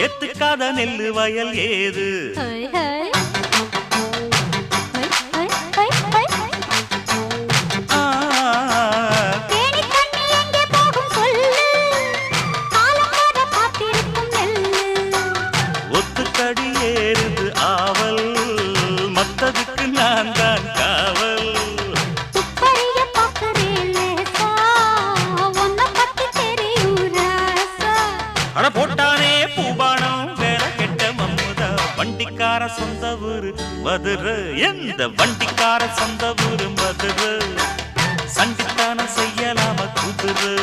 எத்துக்காத நெல்லு வயல் ஏது ஒத்துக்கடி ஏறுது ஆவல் மத்ததுக்கு நான் தான் காவல் அட போட்டானே பூபானம் வேற கெட்ட மம்முதா வண்டிக்கார சொந்த ஊரு மதுரை எந்த வண்டிக்கார சொந்த ஊரு மதுரை சண்டித்தான செய்யலாம குதிரை